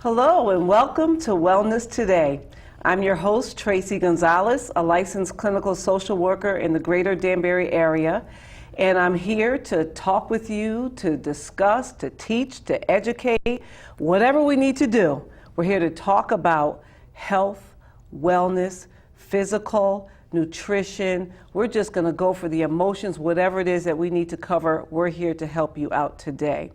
Hello and welcome to Wellness Today. I'm your host, Tracey Gonzalez, a licensed clinical social worker in the greater Danbury area. And I'm here to talk with you, to discuss, to teach, to educate, whatever we need to do. We're here to talk about health, wellness, physical, nutrition. We're just going to go for the emotions, whatever it is that we need to cover. We're here to help you out today.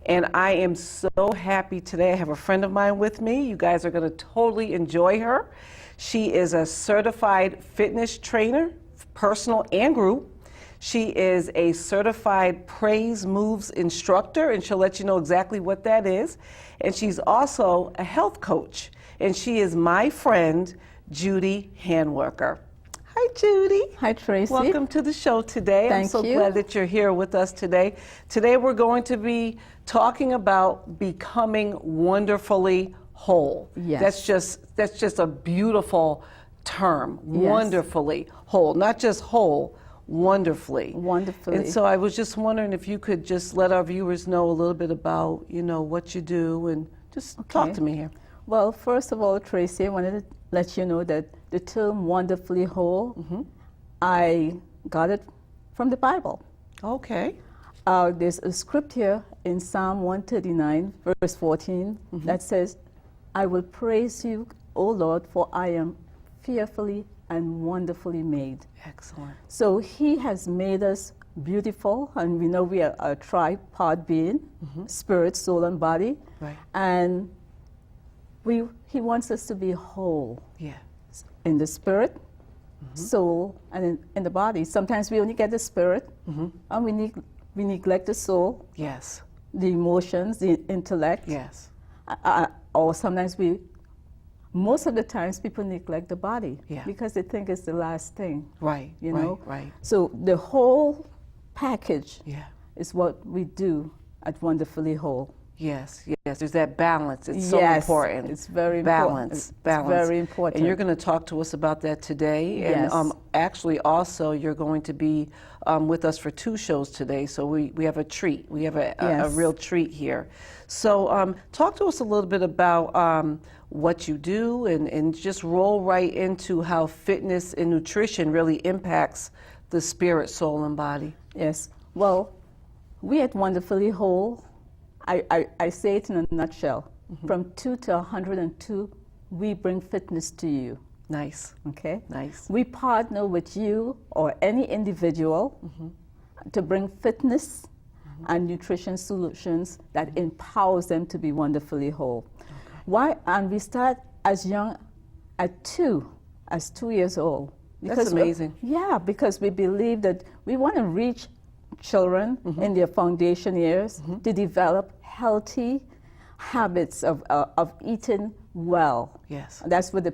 And I am so happy today. I have a friend of mine with me. You guys are going to totally enjoy her. She is a certified fitness trainer, personal and group. She is a certified Praise Moves Instructor, and she'll let you know exactly what that is. And she's also a health coach. And she is my friend, Judy Handwerker. Hi, Judy. Hi, Tracey. Welcome to the show today. Thank I'm so you. glad that you're here with us today. Today we're going to be talking about becoming wonderfully whole. Yes. That's just a beautiful term. Yes. Wonderfully whole, not just whole, wonderfully. Wonderfully. And so I was just wondering if you could just let our viewers know a little bit about, what you do, and just talk to me here. Well, first of all, Tracey, I wanted to let you know that the term wonderfully whole, I got it from the Bible. Okay. There's a script here in Psalm 139, verse 14, that says, I will praise you, O Lord, for I am fearfully and wonderfully made. Excellent. So he has made us beautiful, and we know we are a tripart being, spirit, soul, and body. Right. And he wants us to be whole. Yeah. In the spirit, soul, and in the body. Sometimes we only get the spirit, and we neglect the soul, Yes. the emotions, the intellect. Yes. Or sometimes most of the times people neglect the body because they think it's the last thing. Right. You know? Right. So the whole package Yeah. is what we do at Wonderfully Whole. Yes. There's that balance. It's so Yes, important. it's very balance. important. Balance. It's very important. And you're going to talk to us about that today. Yes. And actually, also, you're going to be with us for 2 shows today. So we have a treat. We have a Yes. real treat here. So talk to us a little bit about what you do, and just roll right into how fitness and nutrition really impacts the spirit, soul, and body. Yes. Well, we at Wonderfully Whole, I say it in a nutshell. From 2 to 102, we bring fitness to you. Nice. Okay? Nice. We partner with you or any individual to bring fitness and nutrition solutions that empowers them to be wonderfully whole. Okay. Why? And we start as young as 2 years old. That's amazing. Because we believe that we want to reach children in their foundation years to develop healthy habits of eating well. Yes. That's what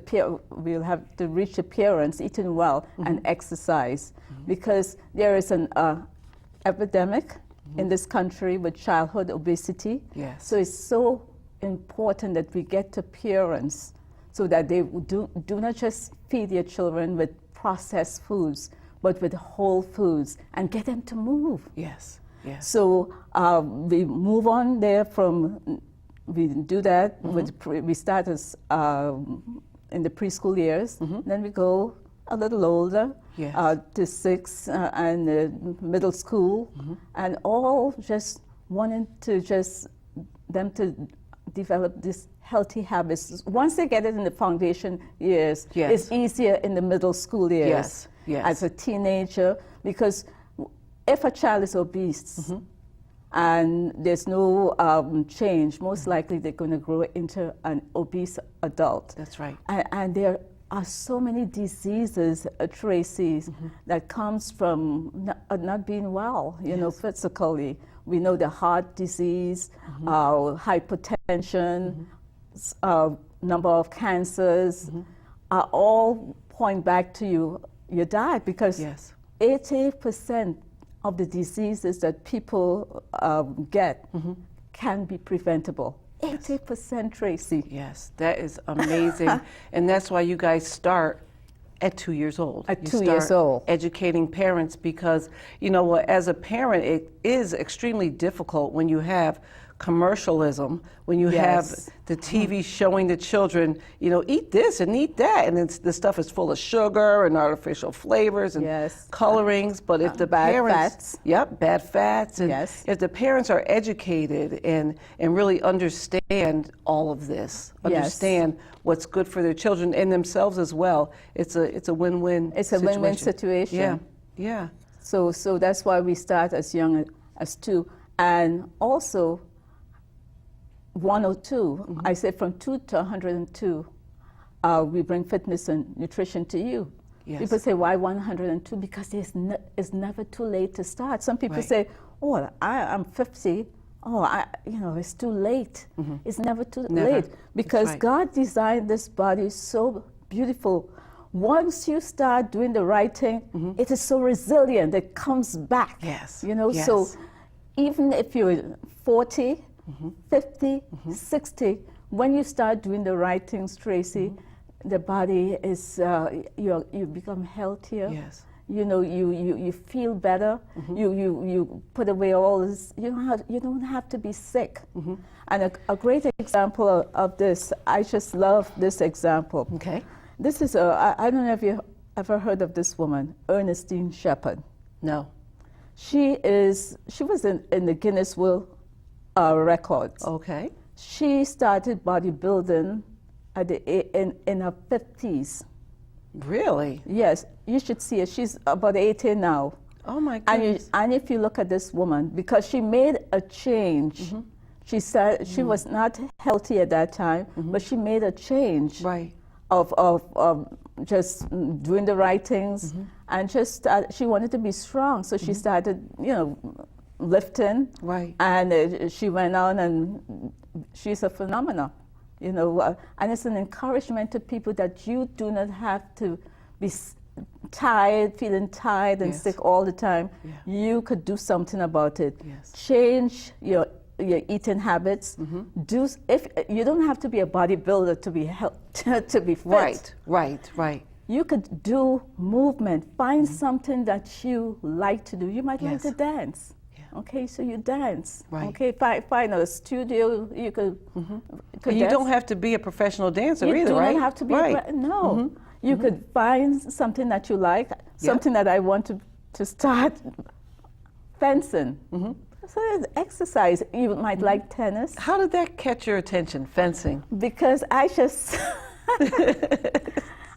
we'll have to reach the parents, eating well and exercise, because there is an epidemic in this country with childhood obesity. Yes. So it's so important that we get to parents so that they do not just feed their children with processed foods, but with whole foods, and get them to move. Yes. Yes. So we move on there we do that. We start as in the preschool years, then we go a little older, Yes. to 6 and middle school, and all just wanting to them to develop these healthy habits. Once they get it in the foundation years, Yes. it's easier in the middle school years. Yes. Yes. As a teenager, because if a child is obese and there's no change, most likely they're going to grow into an obese adult. That's right. And there are so many diseases, Tracey, that comes from not being well, physically. We know the heart disease, hypertension, number of cancers are all point back to your diet, because 80% of the diseases that people get can be preventable. 80%, Tracey. Yes, that is amazing. And that's why you guys start at 2 years old. At You 2 years start old. Educating parents, because, as a parent, it is extremely difficult when you have commercialism when you Yes. have the TV showing the children, you know, eat this and eat that, and it's, the stuff is full of sugar and artificial flavors and Yes. colorings. But if the bad parents, fats. Yep, bad fats, and Yes. if the parents are educated and really understand all of this, Yes. understand what's good for their children and themselves as well, it's a win-win. It's a win-win situation. Yeah, yeah. So that's why we start as young as 2. And also, 102, I say from 2 to 102, we bring fitness and nutrition to you. Yes. People say, why 102? Because it's never too late to start. Some people Right. say, oh, I'm 50. Oh, it's too late. It's never too Never. late. Because right. God designed this body so beautiful. Once you start doing the right thing, it is so resilient. It comes back. Yes. You know, Yes. so even if you're 40, 50, 60, when you start doing the right things, Tracey, the body is, you become healthier. Yes. You know, you feel better. You put away all this. You don't have to be sick. And a great example of this, I just love this example. Okay. This is I don't know if you ever heard of this woman, Ernestine Shepherd. No. She was in the Guinness World Records. Okay. She started bodybuilding in her 50s. Really? Yes, you should see her. She's about 80 now. Oh my goodness. And if you look at this woman, because she made a change, she said she was not healthy at that time, but she made a change. Right. Of just doing the right things, and just she wanted to be strong, so she started, lifting. Right. And she went on, and she's a phenomenon, and it's an encouragement to people that you do not have to be tired, feeling tired and Yes. sick all the time. Yeah. You could do something about it. Yes. Change your eating habits. If you don't have to be a bodybuilder to be to be fit. Right. You could do movement. Find something that you like to do. You might like Yes. to dance. Yeah. Okay, so you dance. Right. Okay, find a studio. You could. And you don't have to be a professional dancer You either, do right? not have to be. Right. No, you could find something that you like. Something that I want to start fencing. So there's exercise. You might like tennis. How did that catch your attention, fencing? Because I just,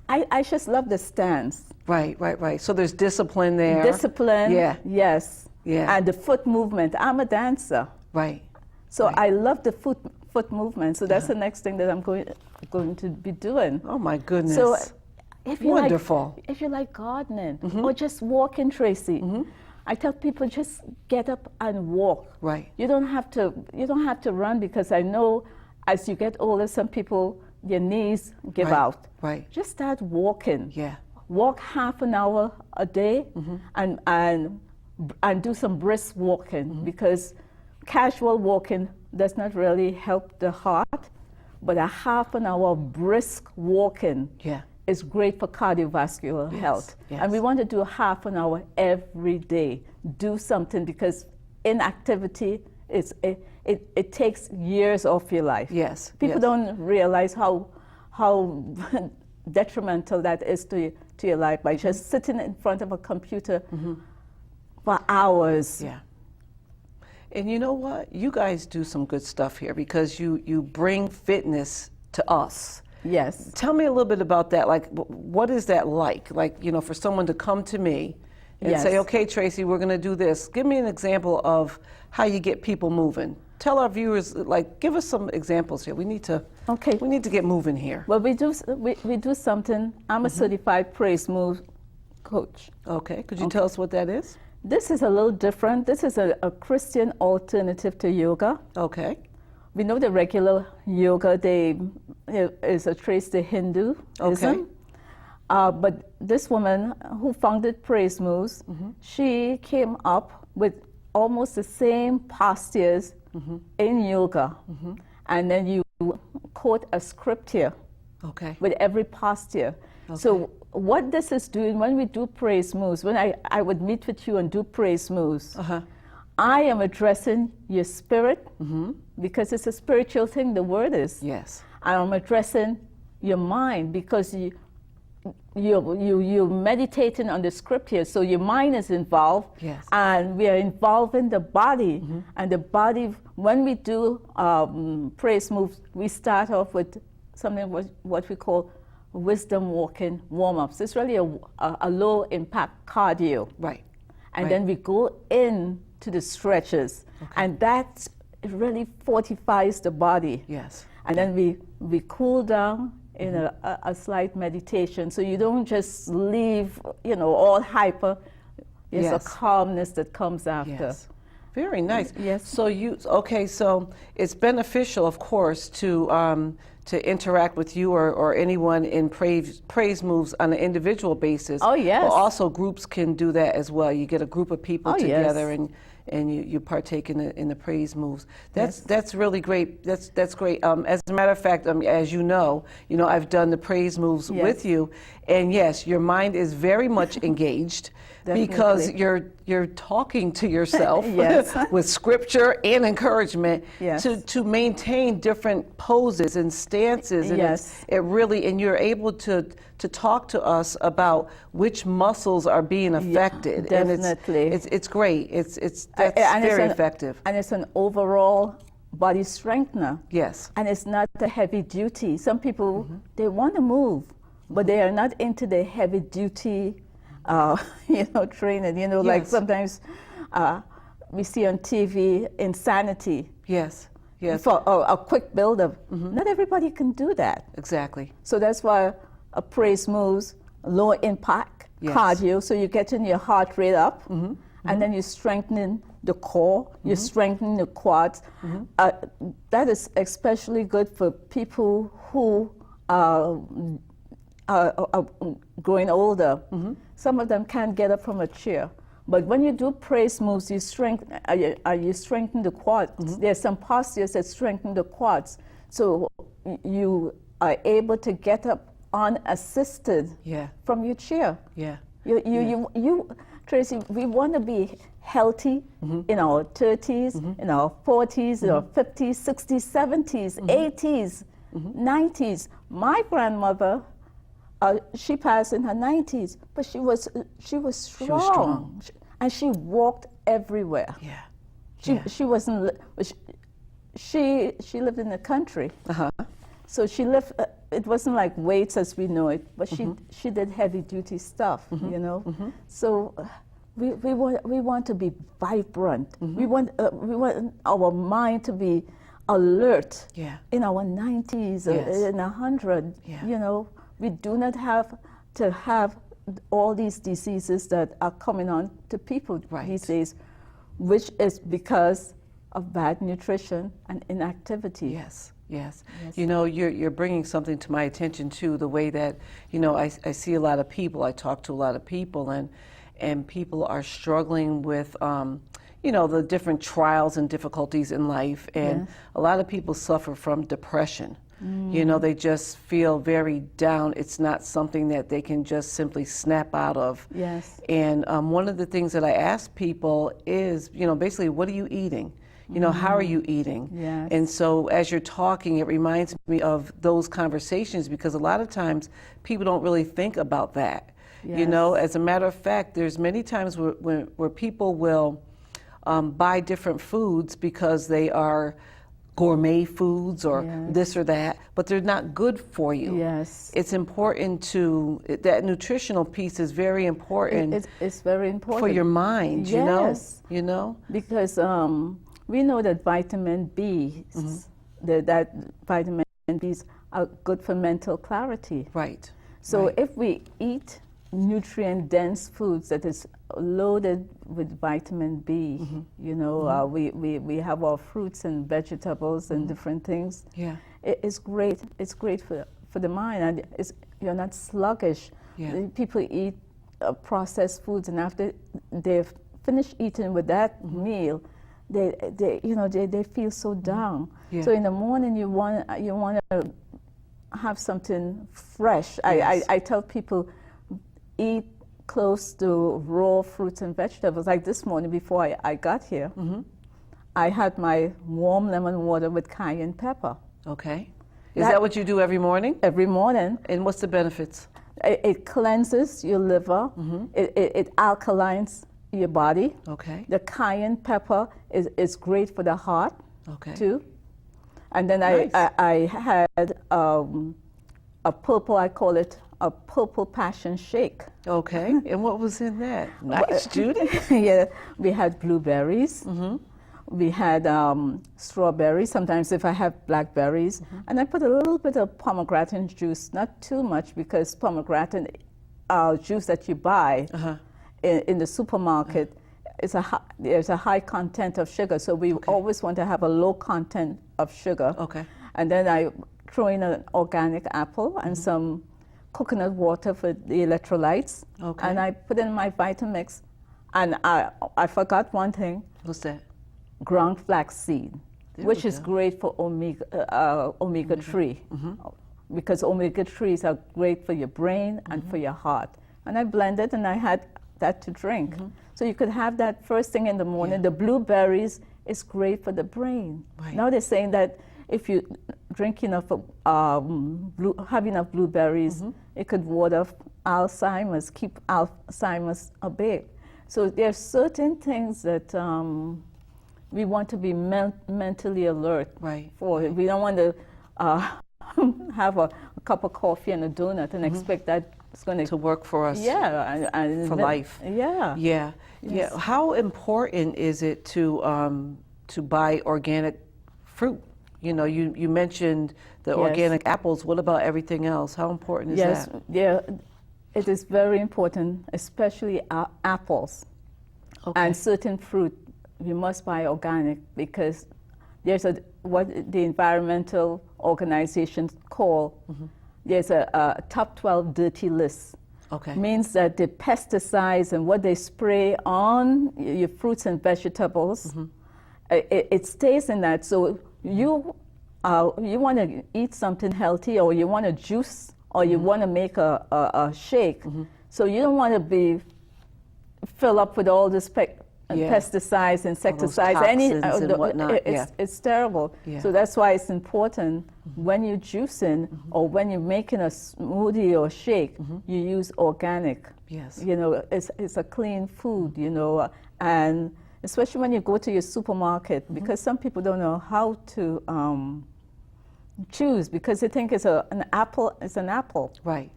I just love the stance. Right. So there's discipline there. Discipline. Yeah. Yes. Yeah. And the foot movement. I'm a dancer. Right. So Right. I love the foot movement. So that's the next thing that I'm going to be doing. Oh my goodness. So if you Wonderful. if you like gardening or just walking, Tracey, I tell people just get up and walk. Right. You don't have to run, because I know as you get older, some people, your knees give Right. out. Right. Just start walking. Yeah. Walk half an hour a day and do some brisk walking, because casual walking does not really help the heart, but a half an hour of brisk walking Yeah. is great for cardiovascular health. yes. And we want to do half an hour every day. Do something, because inactivity it takes years off your life. Yes. People yes. don't realize how detrimental that is to your life by just sitting in front of a computer for hours. Yeah. And you know what? You guys do some good stuff here, because you bring fitness to us. Yes. Tell me a little bit about that. Like, what is that like? Like, for someone to come to me and Yes. say, okay, Tracey, we're going to do this. Give me an example of how you get people moving. Tell our viewers, give us some examples here. We need to get moving here. Well, we do something. I'm a certified Praise Moves coach. Okay. Could you tell us what that is? This is a little different. This is a Christian alternative to yoga. Okay. We know the regular yoga is a trace to Hinduism. Okay. But this woman who founded Praise Moves, she came up with almost the same postures in yoga. And then you quote a scripture Okay. with every posture. So what this is doing, when we do Praise Moves, when I would meet with you and do Praise Moves, I am addressing your spirit, because it's a spiritual thing, the word is. Yes. I'm addressing your mind, because you're meditating on the scripture, so your mind is involved. Yes. And we are involving the body. And the body, when we do praise moves, we start off with something what we call wisdom walking warm-ups. It's really a low impact cardio. Right. And then we go in to the stretches. And that really fortifies the body. Yes. And then we cool down in a slight meditation. So you don't just leave, all hyper. There's a calmness that comes after. Yes. Very nice. Yes. So so it's beneficial, of course, to interact with you or anyone in Praise Moves on an individual basis. Oh, yes. But also groups can do that as well. You get a group of people together and you partake in the Praise Moves. That's really great. That's great. As a matter of fact, as you know, I've done the Praise Moves with you, and yes, your mind is very much engaged. Because you're talking to yourself with scripture and encouragement to maintain different poses and stances, and and you're able to talk to us about which muscles are being affected. Definitely. And it's great. That's very effective. And it's an overall body strengthener. Yes. And it's not a heavy duty. Some people, they want to move, but they are not into the heavy duty training, like sometimes we see on TV insanity. Yes, yes. For a quick build-up. Not everybody can do that. Exactly. So that's why a Praise Moves, low impact cardio, so you're getting your heart rate up, and then you're strengthening the core, you're strengthening the quads. That is especially good for people who are growing older. Some of them can't get up from a chair. But when you do Praise Moves, you strengthen the quads. There's some postures that strengthen the quads. So you are able to get up unassisted from your chair. Yeah. You Tracey, we want to be healthy in our 30s, in our 40s, in our 50s, 60s, 70s, 80s, 90s. My grandmother, she passed in her 90s, but she was strong. And she walked everywhere. She wasn't. She lived in the country, so she lived. It wasn't like weights as we know it, but she did heavy duty stuff, So we want to be vibrant. We want our mind to be alert. In our 90s or in 100, we do not have to have all these diseases that are coming on to people these days, which is because of bad nutrition and inactivity. Yes. You're bringing something to my attention too, the way that, I see a lot of people, I talk to a lot of people, and people are struggling with, the different trials and difficulties in life, and a lot of people suffer from depression. They just feel very down. It's not something that they can just simply snap out of. And one of the things that I ask people is, basically, what are you eating? How are you eating? And so as you're talking, it reminds me of those conversations, because a lot of times people don't really think about that. As a matter of fact, there's many times where people will buy different foods because they are gourmet foods or this or that, but they're not good for you. It's important that nutritional piece is very important. It's very important. For your mind, you know? Because we know that vitamin B, that vitamin B's are good for mental clarity. So if we eat nutrient-dense foods that is loaded with vitamin B, we have our fruits and vegetables and different things. It's great. It's great for the mind, and you're not sluggish. People eat processed foods, and after they've finished eating with that meal, they feel so down. So in the morning you want to have something fresh. I tell people, eat close to raw fruits and vegetables. Like this morning before I got here, I had my warm lemon water with cayenne pepper. Okay. Is that what you do every morning? Every morning. And what's the benefits? It cleanses your liver. It alkalines your body. Okay. The cayenne pepper is great for the heart, too. And then Nice. I had a purple, I call it a purple passion shake. Okay. And what was in that? Nice, Judy. Yeah, we had blueberries. We had strawberries, sometimes if I have blackberries. And I put a little bit of pomegranate juice, not too much, because pomegranate juice that you buy in the supermarket, there's a high content of sugar. So we always want to have a low content of sugar. Okay. And then I throw in an organic apple and some coconut water for the electrolytes. Okay. And I put in my Vitamix. And I forgot one thing. What's that? Ground flax seed, which is great for omega-3, because omega-3s are great for your brain and for your heart. And I blended and I had that to drink. So you could have that first thing in the morning. The blueberries is great for the brain. Right. Now they're saying that if you drink enough, have enough blueberries, it could ward off Alzheimer's, keep Alzheimer's at bay. So there are certain things that we want to be mentally alert for. Right. We don't want to have a cup of coffee and a donut and expect that it's going To work for us. Yeah, and For life. Yeah. Yeah. Yes. Yeah. How important is it to buy organic fruit? You know, you mentioned the organic apples. What about everything else? How important is Yes, that? yeah, it is very important, especially apples and certain fruit. You must buy organic because there's what the environmental organizations call there's a top 12 dirty list. Okay. Means that the pesticides and what they spray on your fruits and vegetables, it stays in that. So you want to eat something healthy, or you want to juice, or you want to make a shake. So you don't want to be filled up with all this pesticides, insecticides, and whatnot. It's terrible. Yeah. So that's why it's important when you're juicing or when you're making a smoothie or shake, you use organic. Yes. You know, it's a clean food, you know, and especially when you go to your supermarket, because some people don't know how to choose because they think it's an apple. It's an apple. Right.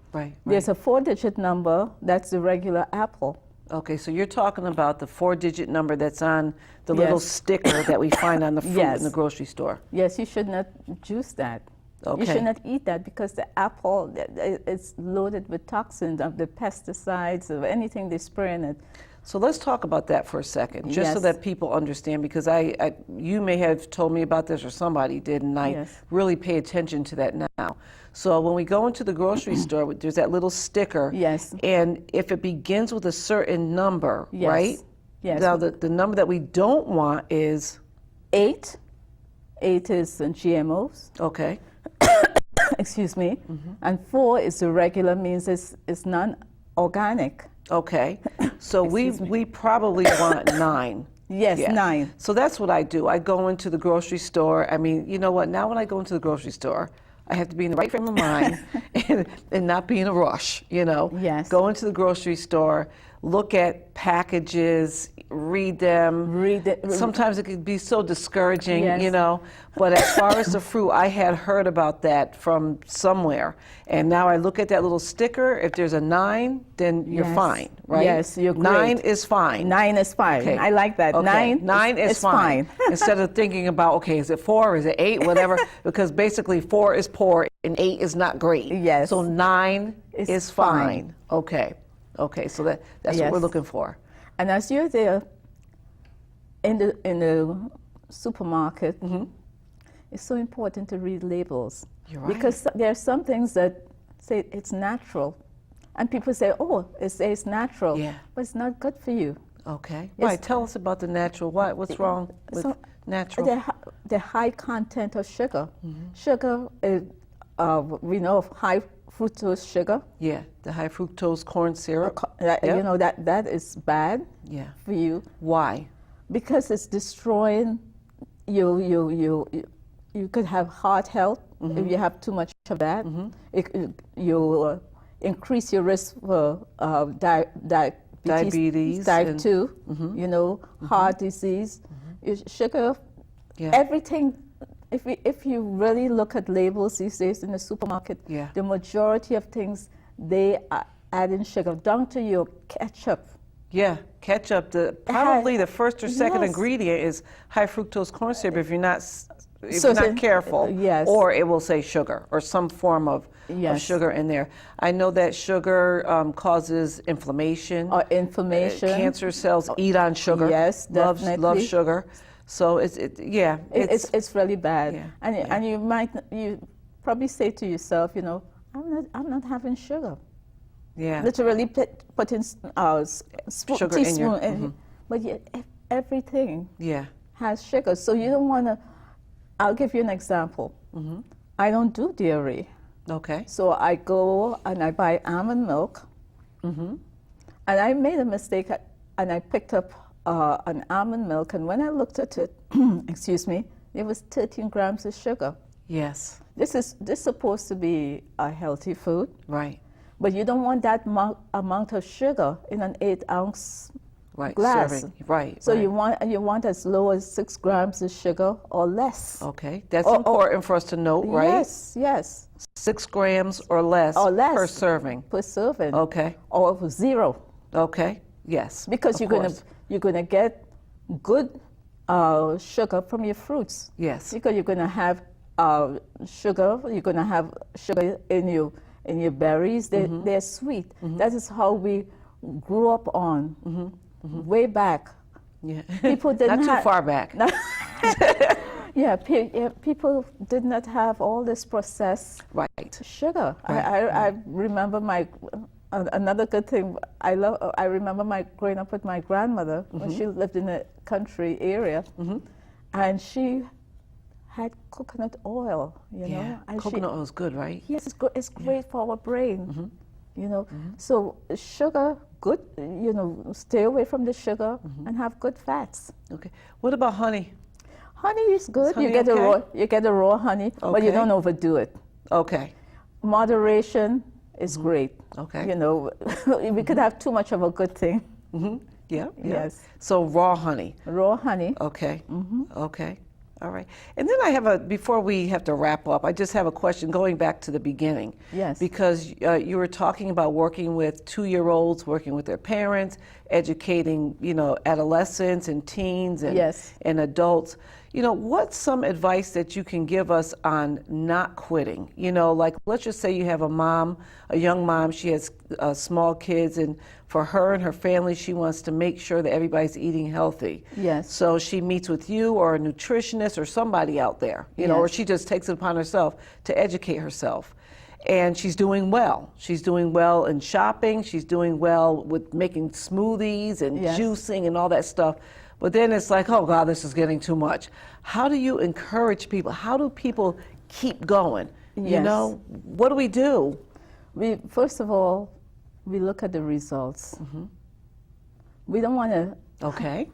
There's a 4-digit number. That's the regular apple. Okay, so you're talking about the 4-digit number that's on the little sticker that we find on the fruit in the grocery store. Yes, you should not juice that. Okay. You should not eat that because the apple it's loaded with toxins of the pesticides of anything they spray in it. So let's talk about that for a second, just so Yes. that people understand, because you may have told me about this or somebody did, and I really pay attention to that now. So when we go into the grocery store, there's that little sticker. Yes. And if it begins with a certain number, Yes. right? Yes. Now the number that we don't want is 8. 8 is GMOs. okay. Excuse me. And 4 is the regular, means it's non-organic. Okay. So we probably want 9. Yes, 9. So that's what I do. I go into the grocery store. I mean, you know what? Now when I go into the grocery store, I have to be in the right frame of mind and not be in a rush, you know. Yes. Go into the grocery store, look at packages, read them. Read it. Sometimes it can be so discouraging, Yes. you know. But as far as the fruit, I had heard about that from somewhere. And now I look at that little sticker. If there's a 9, then you're Yes. fine, right? Yes, you're great. 9 is fine. 9 is fine. Okay. I like that. Okay. 9 is fine. Instead of thinking about, okay, is it 4, is it 8, whatever, because basically 4 is poor and 8 is not great. Yes. So 9 It's is fine. fine. Okay, so that's what Yes. we're looking for. And as you're there in the supermarket, it's so important to read labels. You're right. Because there are some things that say it's natural. And people say, oh, it says natural. Yeah. But it's not good for you. Okay. Right, tell us about the natural. What's wrong with So, natural? The high content of sugar. Sugar, is, we know of high fructose sugar. Yeah, the high fructose corn syrup. Yep. You know, that is bad for you. Why? Because it's destroying you could have heart health if you have too much of that. You increase your risk for diabetes type 2, you know, heart disease, sugar, everything. If you really look at labels these days in the supermarket, the majority of things, they are adding sugar, down to your ketchup. Yeah, ketchup, probably the first or second ingredient is high fructose corn syrup if you're not careful. Or it will say sugar or some form of sugar in there. I know that sugar causes inflammation. Cancer cells eat on sugar. Yes, definitely. Love sugar. So it's really bad. Yeah. And you probably say to yourself, you know, I'm not having sugar. Yeah. Literally putting sugar teaspoon in your, but everything has sugar. So you don't want to. I'll give you an example. I don't do dairy. Okay. So I go and I buy almond milk. And I made a mistake and I picked up an almond milk, and when I looked at it, excuse me, it was 13 grams of sugar. Yes. This is supposed to be a healthy food. Right. But you don't want that amount of sugar in an 8-ounce glass. Serving. Right. So you want as low as 6 grams of sugar or less. Okay, that's important for us to note, right? Yes. 6 grams or less per serving. Per serving. Okay. Or 0. Okay. Yes. Because you're gonna get good sugar from your fruits. Yes. Because you're gonna have sugar. You're gonna have sugar in your berries. They're sweet. That is how we grew up on way back. Yeah. People didn't not too far back. People did not have all this processed sugar. I remember another good thing I remember growing up with my grandmother when she lived in a country area, and she had coconut oil, you know. And coconut oil is good, right? Yes, it's good. It's great for our brain, you know. So sugar, good, you know, stay away from the sugar and have good fats. Okay. What about honey? Honey is good. Honey you get the raw honey, but you don't overdo it. Okay. Moderation is great. Okay. You know, we could have too much of a good thing. Yeah. Yes. So raw honey. Raw honey. Okay. Okay. All right. And then I have before we have to wrap up, I just have a question going back to the beginning. Yes. Because you were talking about working with 2-year-olds, working with their parents, educating, you know, adolescents and teens and adults. You know, what's some advice that you can give us on not quitting? You know, like let's just say you have a young mom, she has small kids, and for her and her family, she wants to make sure that everybody's eating healthy. Yes. So she meets with you or a nutritionist or somebody out there, you know, or she just takes it upon herself to educate herself. And she's doing well. She's doing well in shopping. She's doing well with making smoothies and juicing and all that stuff. But then it's like, oh God, this is getting too much. How do you encourage people? How do people keep going? You know, what do we do? First of all, we look at the results. We don't want to. Okay.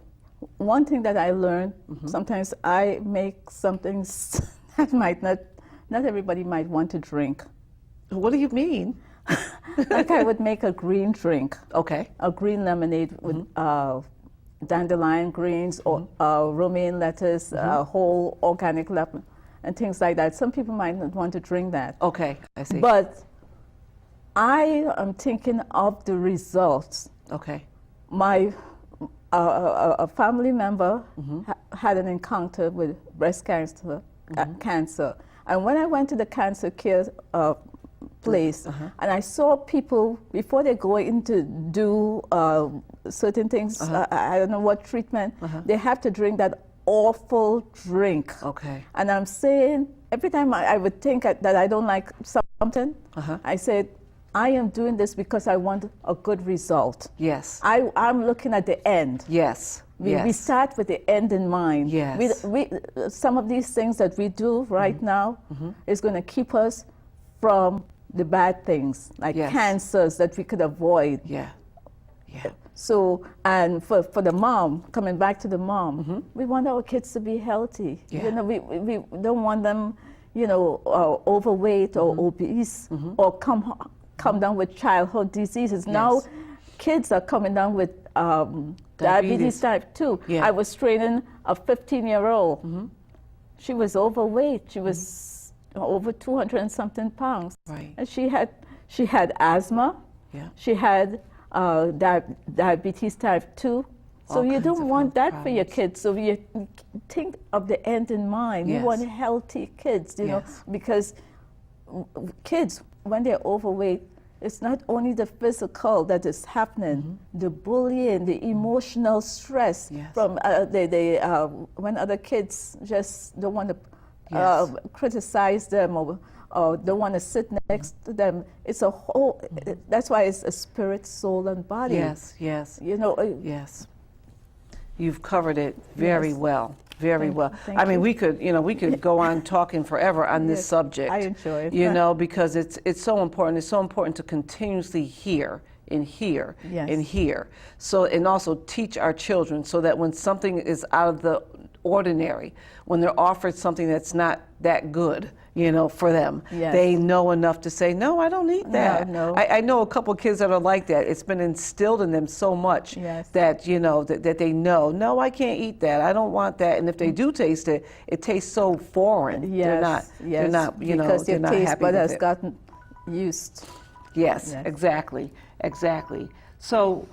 One thing that I learned, sometimes I make something that not everybody might want to drink. What do you mean? Like I would make a green drink. Okay. A green lemonade with dandelion greens or romaine lettuce, whole organic lemon, and things like that. Some people might not want to drink that. Okay, I see. But I am thinking of the results. Okay. A family member had an encounter with breast cancer, and when I went to the cancer care place, and I saw people before they go in to do certain things, I don't know what treatment, they have to drink that awful drink. Okay. And I'm saying, every time I would think that I don't like something, I said, I am doing this because I want a good result. Yes. I'm looking at the end. Yes. We start with the end in mind. Yes. Some of these things that we do right now is going to keep us from the bad things, like Yes. cancers that we could avoid. Yeah. Yeah. So, and for the mom, coming back to the mom, we want our kids to be healthy. Yeah. You know, we don't want them, you know, overweight or obese or come down with childhood diseases. Now, kids are coming down with diabetes type 2. Yeah. I was training a 15-year-old. She was overweight. She was over 200 and something pounds. Right. And she had asthma. Yeah. She had diabetes type 2. So All you kinds don't of want health that for your kids. So you think of the end in mind. Yes. You want healthy kids, you know, Yes. because kids, when they're overweight, it's not only the physical that is happening, the bullying, the emotional stress Yes. from when other kids just don't want to Yes. criticize them or don't want to sit next to them. It's a whole, that's why it's a spirit, soul, and body. Yes, yes, You know, yes. You've covered it very Yes. well, very well. thank I mean, you. we could go on talking forever on this Yes, subject. I enjoy it. You know, because it's so important. It's so important to continuously hear and hear Yes. and hear. So, and also teach our children so that when something is out of the ordinary, when they're offered something that's not that good, you know, for them, Yes. they know enough to say, no, I don't eat that. No. I know a couple of kids that are like that. It's been instilled in them so much Yes. that, you know, that they know, no, I can't eat that. I don't want that. And if they do taste it, it tastes so foreign. Yes, They're not, you know, because they're your not taste happy bud with has it. gotten used. Yes, Yes. exactly, exactly. So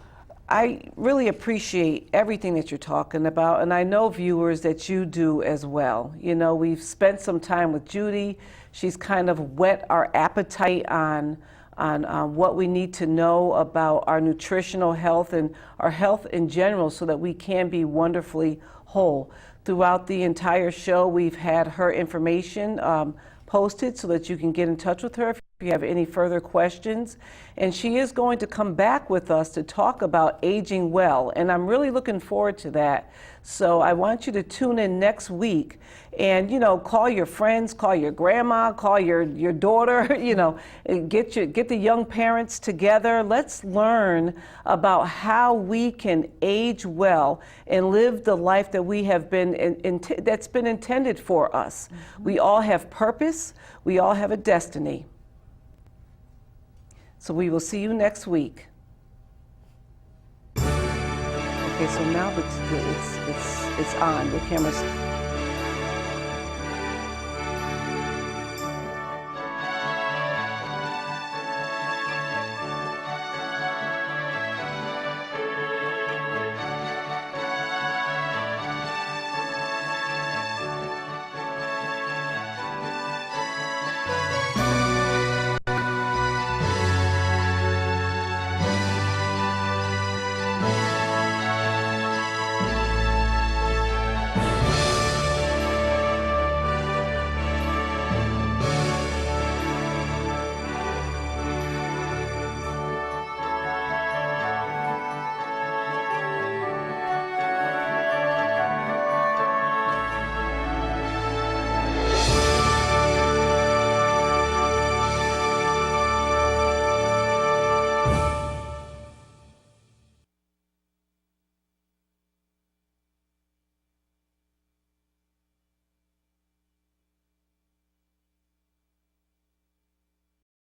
I really appreciate everything that you're talking about, and I know, viewers, that you do as well. You know, we've spent some time with Judy. She's kind of whet our appetite on what we need to know about our nutritional health and our health in general so that we can be wonderfully whole. Throughout the entire show, we've had her information posted so that you can get in touch with her if you have any further questions. And she is going to come back with us to talk about aging well. And I'm really looking forward to that. So I want you to tune in next week and, you know, call your friends, call your grandma, call your daughter, you know, get the young parents together. Let's learn about how we can age well and live the life that we have been, that's been intended for us. We all have purpose. We all have a destiny. So we will see you next week. Okay, so now it's on. The camera's